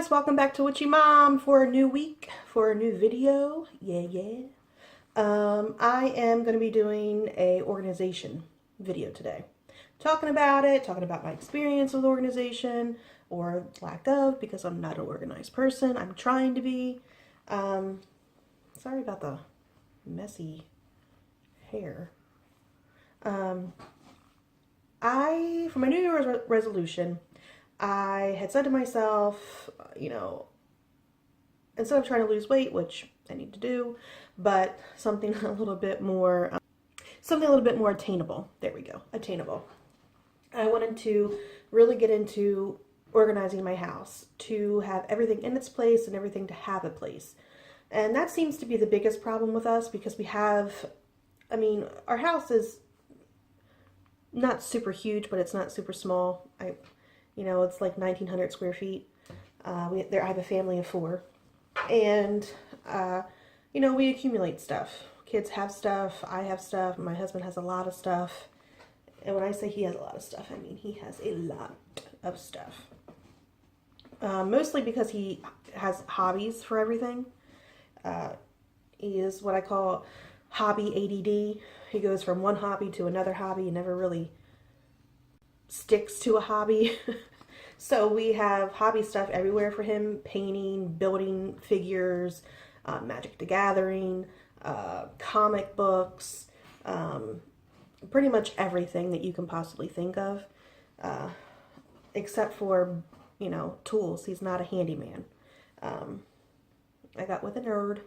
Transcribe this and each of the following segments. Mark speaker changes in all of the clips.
Speaker 1: guys, welcome back to Witchy Mom for a new week, for a new video. Yeah. I am going to be doing a organization video today. Talking about it, talking about my experience with organization, or lack of, because I'm not an organized person. I'm trying to be. Sorry about the messy hair. For my New Year's resolution, I had said to myself, instead of trying to lose weight, which I need to do, but something a little bit more attainable. There we go, attainable. I wanted to really get into organizing my house, to have everything in its place and everything to have a place. And that seems to be the biggest problem with us because our house is not super huge, but it's not super small. It's like 1,900 square feet. I have a family of 4. And, we accumulate stuff. Kids have stuff. I have stuff. My husband has a lot of stuff. And when I say he has a lot of stuff, I mean he has a lot of stuff. Mostly because he has hobbies for everything. He is what I call hobby ADD. He goes from one hobby to another hobby and never really sticks to a hobby. So we have hobby stuff everywhere for him: painting, building figures, Magic the Gathering, comic books, pretty much everything that you can possibly think of, except for tools. He's not a handyman. I got with a nerd.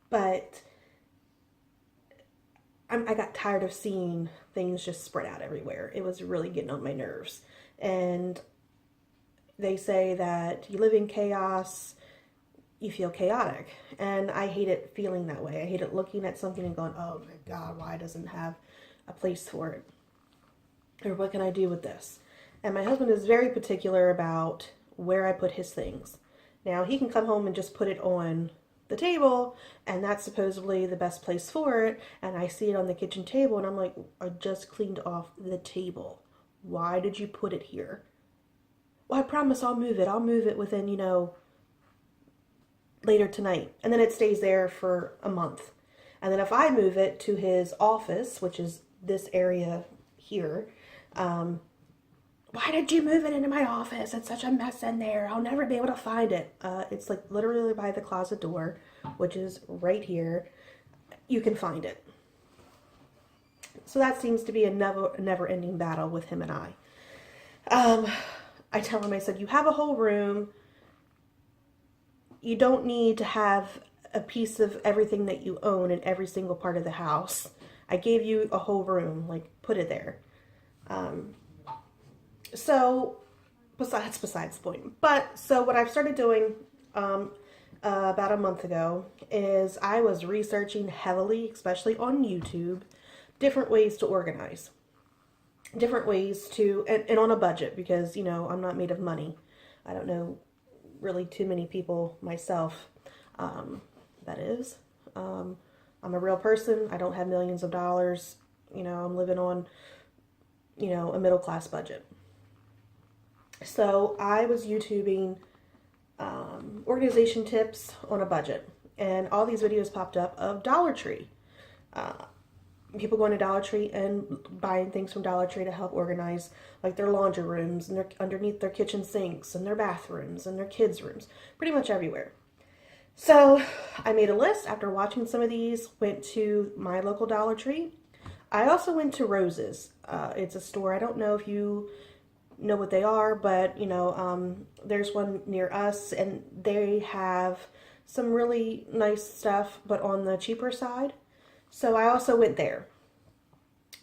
Speaker 1: But I got tired of seeing things just spread out everywhere. It was really getting on my nerves. And they say that you live in chaos, you feel chaotic. And I hate it feeling that way. I hate it looking at something and going, oh my God, why doesn't it have a place for it? Or what can I do with this? And my husband is very particular about where I put his things. Now, he can come home and just put it on the table, and that's supposedly the best place for it, and I see it on the kitchen table, and I'm like, I just cleaned off the table. Why did you put it here? Well, I promise I'll move it. I'll move it within, later tonight. And then it stays there for a month. And then if I move it to his office, which is this area here, why did you move it into my office? It's such a mess in there. I'll never be able to find it. It's like literally by the closet door, which is right here. You can find it. So that seems to be a never-ending battle with him and I. I tell him, I said, you have a whole room. You don't need to have a piece of everything that you own in every single part of the house. I gave you a whole room. Like, put it there. So, besides the point. So what I've started doing about a month ago is I was researching heavily, especially on YouTube, different ways to organize. Different ways to, and on a budget, because, I'm not made of money. I don't know really too many people myself, that is. I'm a real person. I don't have millions of dollars. I'm living on, a middle-class budget. So I was YouTubing organization tips on a budget, and all these videos popped up of Dollar Tree. People going to Dollar Tree and buying things from Dollar Tree to help organize like their laundry rooms and underneath their kitchen sinks and their bathrooms and their kids' rooms, pretty much everywhere. So I made a list after watching some of these, went to my local Dollar Tree. I also went to Rose's. It's a store. I don't know if you know what they are, but there's one near us, and they have some really nice stuff, but on the cheaper side. So I also went there.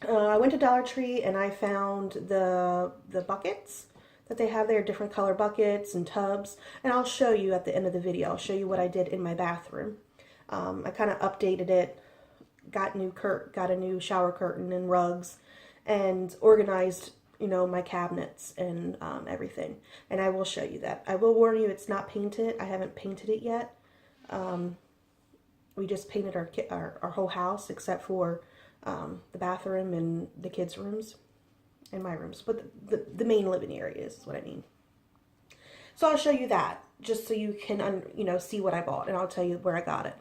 Speaker 1: I went to Dollar Tree and I found the buckets that they have there, different color buckets and tubs, and I'll show you at the end of the video. I'll show you what I did in my bathroom. I kind of updated it, got a new shower curtain and rugs, and organized my cabinets and everything. And I will show you that. I will warn you, it's not painted. I haven't painted it yet. We just painted our whole house except for the bathroom and the kids' rooms. in my rooms, but the main living area is what I mean. So I'll show you that just so you can, you know, see what I bought, and I'll tell you where I got it.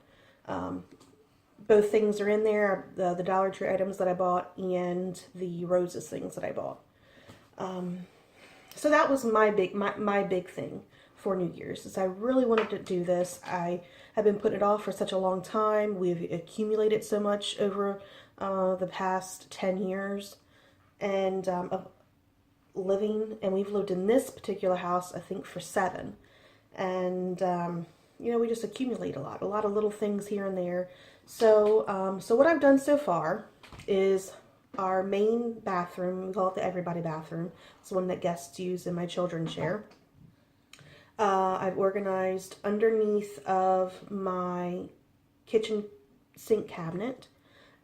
Speaker 1: Both things are in there, the Dollar Tree items that I bought and the roses things that I bought. So that was my big thing for New Year's, is I really wanted to do this. I have been putting it off for such a long time. We've accumulated so much over the past 10 years and of living, and we've lived in this particular house, I think, for 7. And, you know, we just accumulate a lot of little things here and there. So, so what I've done so far is our main bathroom, we call it the everybody bathroom. It's one that guests use and my children share. I've organized underneath of my kitchen sink cabinet.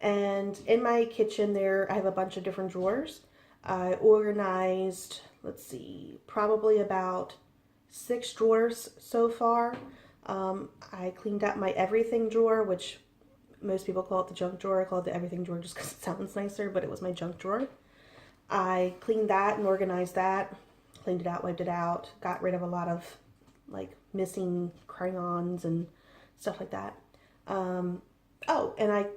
Speaker 1: And in my kitchen there, I have a bunch of different drawers. I organized, let's see, probably about 6 drawers so far. I cleaned out my everything drawer, which most people call it the junk drawer. I call it the everything drawer just because it sounds nicer, but it was my junk drawer. I cleaned that and organized that, cleaned it out, wiped it out, got rid of a lot of like missing crayons and stuff like that. Oh, and I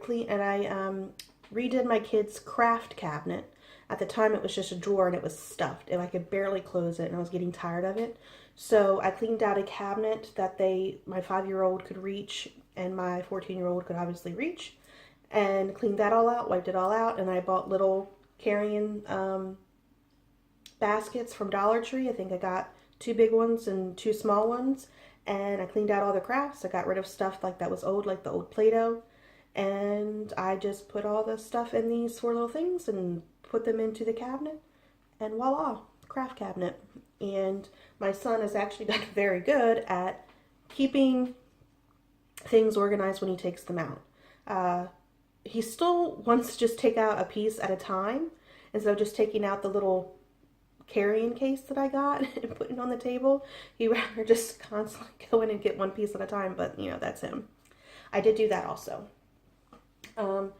Speaker 1: redid my kids' craft cabinet. At the time it was just a drawer and it was stuffed and I could barely close it and I was getting tired of it. So I cleaned out a cabinet that my 5-year-old could reach and my 14-year-old could obviously reach, and cleaned that all out, wiped it all out, and I bought little carrying baskets from Dollar Tree. I think I got 2 big ones and 2 small ones, and I cleaned out all the crafts. I got rid of stuff like that was old, like the old Play-Doh, and I just put all the stuff in these 4 little things and put them into the cabinet, and voila, craft cabinet. And my son has actually done very good at keeping things organized when he takes them out. He still wants to just take out a piece at a time, instead of just taking out the little carrying case that I got and putting it on the table. He'd rather just constantly go in and get one piece at a time, but you know, that's him. I did do that also. And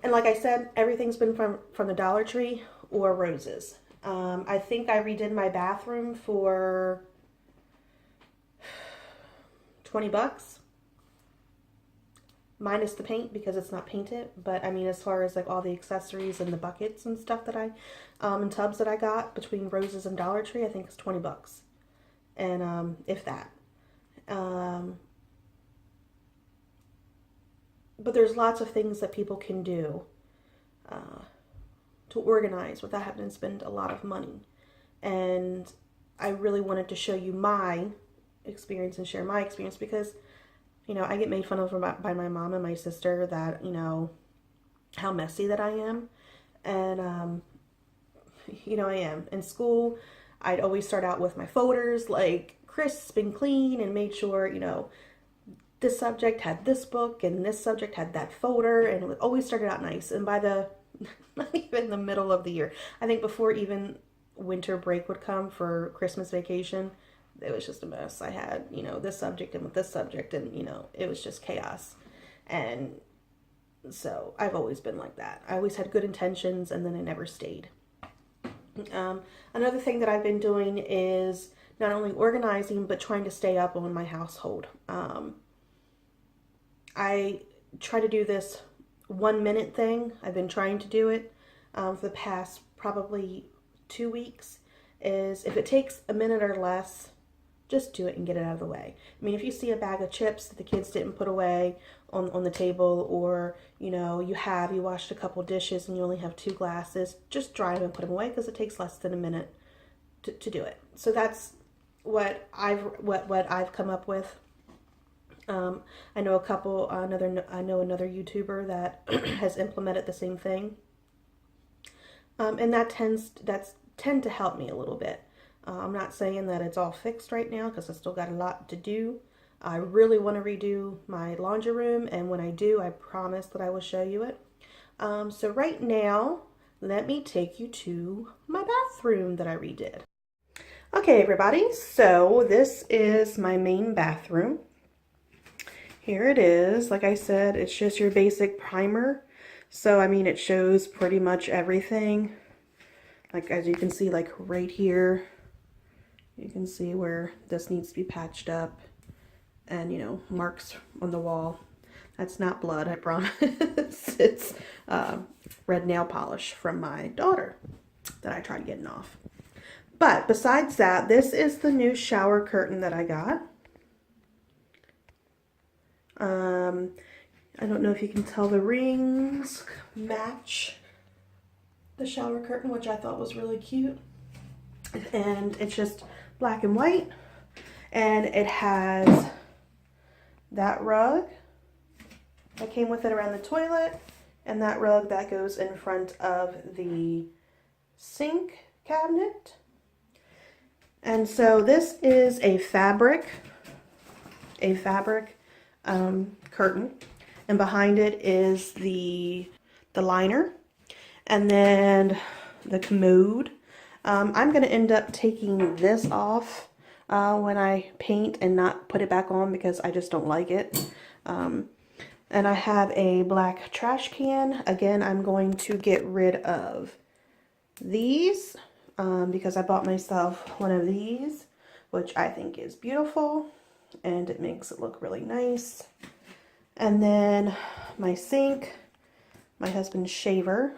Speaker 1: like I said, everything's been from the Dollar Tree or roses. I think I redid my bathroom for $20. Minus the paint because it's not painted, but I mean, as far as like all the accessories and the buckets and stuff that and tubs that I got between roses and Dollar Tree, I think it's $20. And if that. But there's lots of things that people can do to organize without having to spend a lot of money. And I really wanted to show you my experience and share my experience because, you know, I get made fun of by my mom and my sister that, you know, how messy that I am. And, you know, I am. In school, I'd always start out with my folders, like crisp and clean, and made sure, you know, this subject had this book and this subject had that folder, and it always started out nice. And by not even the middle of the year, I think before even winter break would come for Christmas vacation, it was just a mess. I had, you know, this subject and with this subject, and, you know, it was just chaos. And so I've always been like that. I always had good intentions, and then I never stayed. Another thing that I've been doing is not only organizing, but trying to stay up on my household. I try to do this 1-minute thing. I've been trying to do it for the past probably 2 weeks. Is if it takes a minute or less, just do it and get it out of the way. I mean, if you see a bag of chips that the kids didn't put away on the table, or, you know, you washed a couple dishes and you only have 2 glasses, just dry them and put them away, because it takes less than a minute to do it. So that's what I've come up with. I know another YouTuber that has implemented the same thing. And that tend to help me a little bit. I'm not saying that it's all fixed right now, because I still got a lot to do. I really want to redo my laundry room, and when I do, I promise that I will show you it. So right now, let me take you to my bathroom that I redid. Okay, everybody, so this is my main bathroom. Here it is. Like I said, it's just your basic primer. So, I mean, it shows pretty much everything. Like, as you can see, like right here, you can see where this needs to be patched up, and you know, marks on the wall. That's not blood, I promise. It's red nail polish from my daughter that I tried getting off. But besides that, this is the new shower curtain that I got. I don't know if you can tell, the rings match the shower curtain, which I thought was really cute. And it's just black and white. And it has that rug that came with it around the toilet, and that rug that goes in front of the sink cabinet. And so this is a fabric curtain, and behind it is the liner, and then the commode. I'm going to end up taking this off when I paint and not put it back on because I just don't like it. And I have a black trash can. Again, I'm going to get rid of these because I bought myself one of these, which I think is beautiful and it makes it look really nice. And then my sink, my husband's shaver,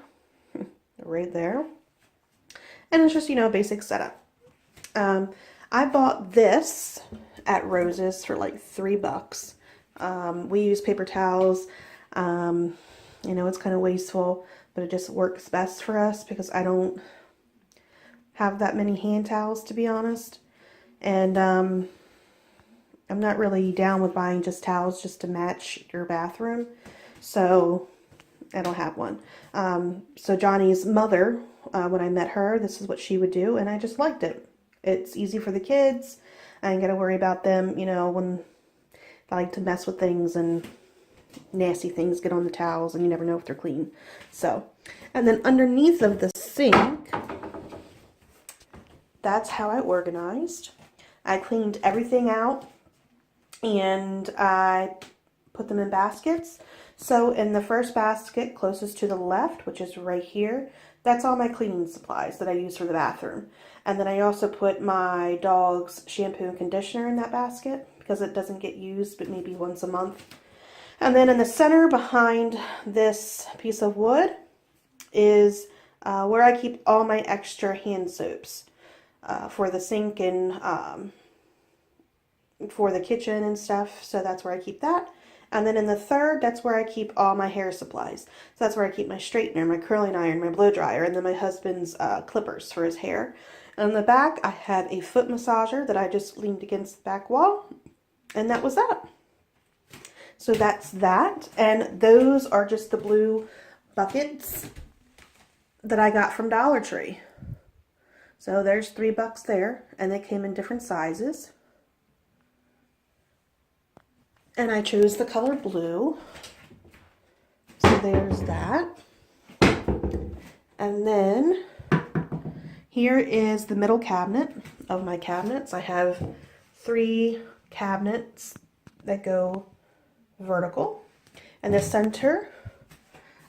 Speaker 1: right there. And it's just, you know, a basic setup. I bought this at Rose's for like $3. We use paper towels. You know, it's kind of wasteful, but it just works best for us because I don't have that many hand towels, to be honest. And I'm not really down with buying just towels just to match your bathroom. So I don't have one. So Johnny's mother, when I met her, this is what she would do, and I just liked it. It's easy for the kids. I ain't got to worry about them, you know, when I like to mess with things and nasty things get on the towels and you never know if they're clean. So, and then underneath of the sink, that's how I organized. I cleaned everything out and I put them in baskets. So in the first basket closest to the left, which is right here, that's all my cleaning supplies that I use for the bathroom. And then I also put my dog's shampoo and conditioner in that basket because it doesn't get used but maybe once a month. And then in the center behind this piece of wood is where I keep all my extra hand soaps for the sink and for the kitchen and stuff. So that's where I keep that. And then in the third, that's where I keep all my hair supplies. So that's where I keep my straightener, my curling iron, my blow dryer, and then my husband's clippers for his hair. And in the back, I have a foot massager that I just leaned against the back wall. And that was that. So that's that. And those are just the blue buckets that I got from Dollar Tree. So there's $3 there. And they came in different sizes. And I chose the color blue. So there's that. And then here is the middle cabinet of my cabinets. I have 3 cabinets that go vertical. In the center,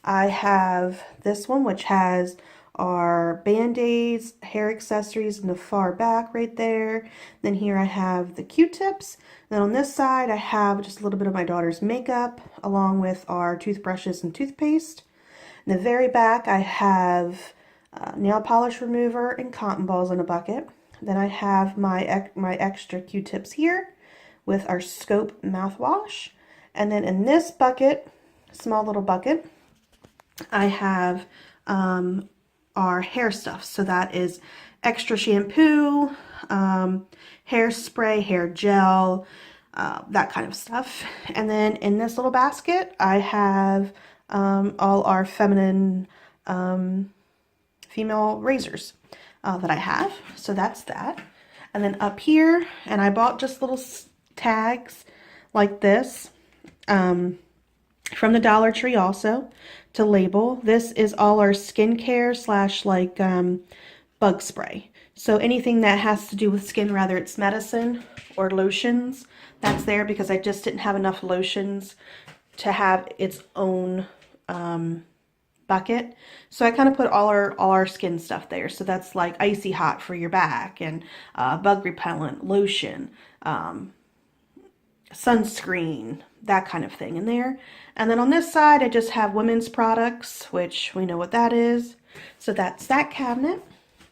Speaker 1: I have this one, which has our Band-Aids, hair accessories in the far back right there. Then here I have the Q-tips. Then on this side, I have just a little bit of my daughter's makeup, along with our toothbrushes and toothpaste. In the very back, I have nail polish remover and cotton balls in a bucket. Then I have my extra Q-tips here with our Scope mouthwash. And then in this bucket, small little bucket, I have our hair stuff. So that is extra shampoo, hairspray, hair gel, that kind of stuff. And then in this little basket, I have all our feminine female razors that I have. So that's that. And then up here, and I bought just little tags like this from the Dollar Tree also to label. This is all our skincare slash like bug spray. So anything that has to do with skin, whether it's medicine or lotions, that's there because I just didn't have enough lotions to have its own bucket. So I kind of put all our skin stuff there. So that's like icy hot for your back, and bug repellent, lotion, sunscreen, that kind of thing in there. And then on this side, I just have women's products, which we know what that is. So that's that cabinet.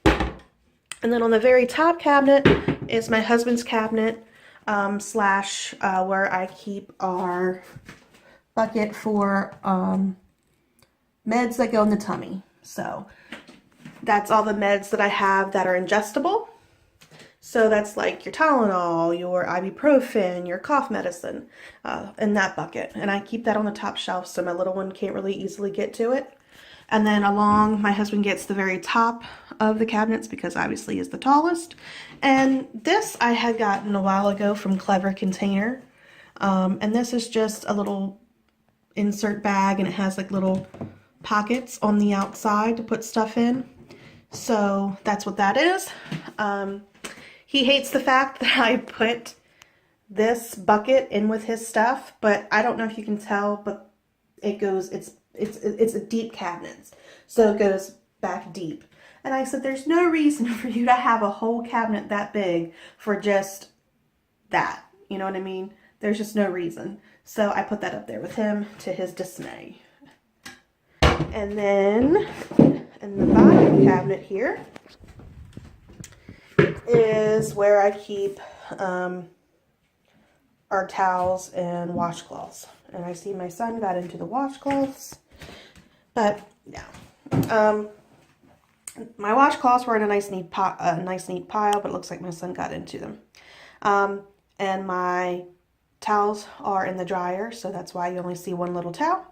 Speaker 1: And then on the very top cabinet is my husband's cabinet, slash where I keep our bucket for meds that go in the tummy. So that's all the meds that I have that are ingestible. So that's like your Tylenol, your ibuprofen, your cough medicine, in that bucket. And I keep that on the top shelf so my little one can't really easily get to it. And then along, my husband gets the very top of the cabinets because obviously he's the tallest. And this I had gotten a while ago from Clever Container. And this is just a little insert bag, and it has like little pockets on the outside to put stuff in. So that's what that is. He hates the fact that I put this bucket in with his stuff, but I don't know if you can tell, but it goes, it's a deep cabinet, so it goes back deep. And I said, there's no reason for you to have a whole cabinet that big for just that. You know what I mean? There's just no reason. So I put that up there with him, to his dismay. And then in the bottom cabinet here is where I keep our towels and washcloths. And I see my son got into the washcloths. But yeah, my washcloths were in a nice neat pile, but it looks like my son got into them. And my towels are in the dryer, so that's why you only see one little towel.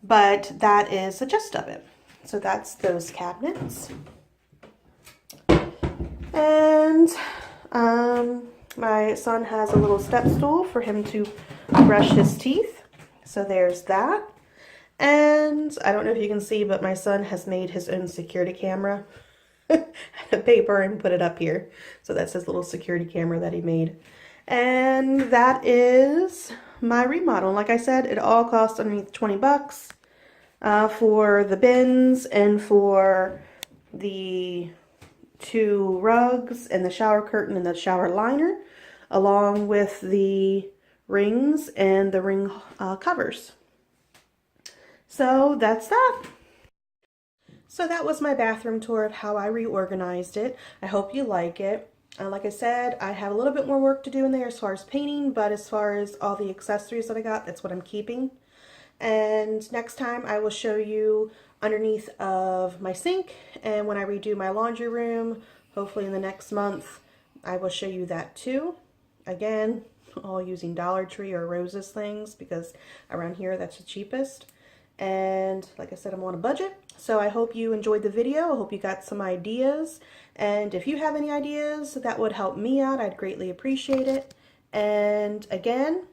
Speaker 1: But that is the gist of it. So that's those cabinets. And my son has a little step stool for him to brush his teeth. So there's that. And I don't know if you can see, but my son has made his own security camera out of paper and put it up here. So that's his little security camera that he made. And that is my remodel. Like I said, it all cost underneath 20 bucks for the bins and for the 2 rugs and the shower curtain and the shower liner, along with the rings and the ring covers. So that's that. So that was my bathroom tour of how I reorganized it. I hope you like it. Like I said, I have a little bit more work to do in there as far as painting, but as far as all the accessories that I got, that's what I'm keeping. And next time I will show you underneath of my sink, and when I redo my laundry room, hopefully in the next month, I will show you that too. Again, all using Dollar Tree or Rose's things, because around here that's the cheapest. And like I said, I'm on a budget. So I hope you enjoyed the video. I hope you got some ideas. And if you have any ideas that would help me out, I'd greatly appreciate it. And again,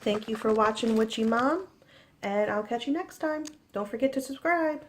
Speaker 1: thank you for watching Witchy Mom. And I'll catch you next time. Don't forget to subscribe.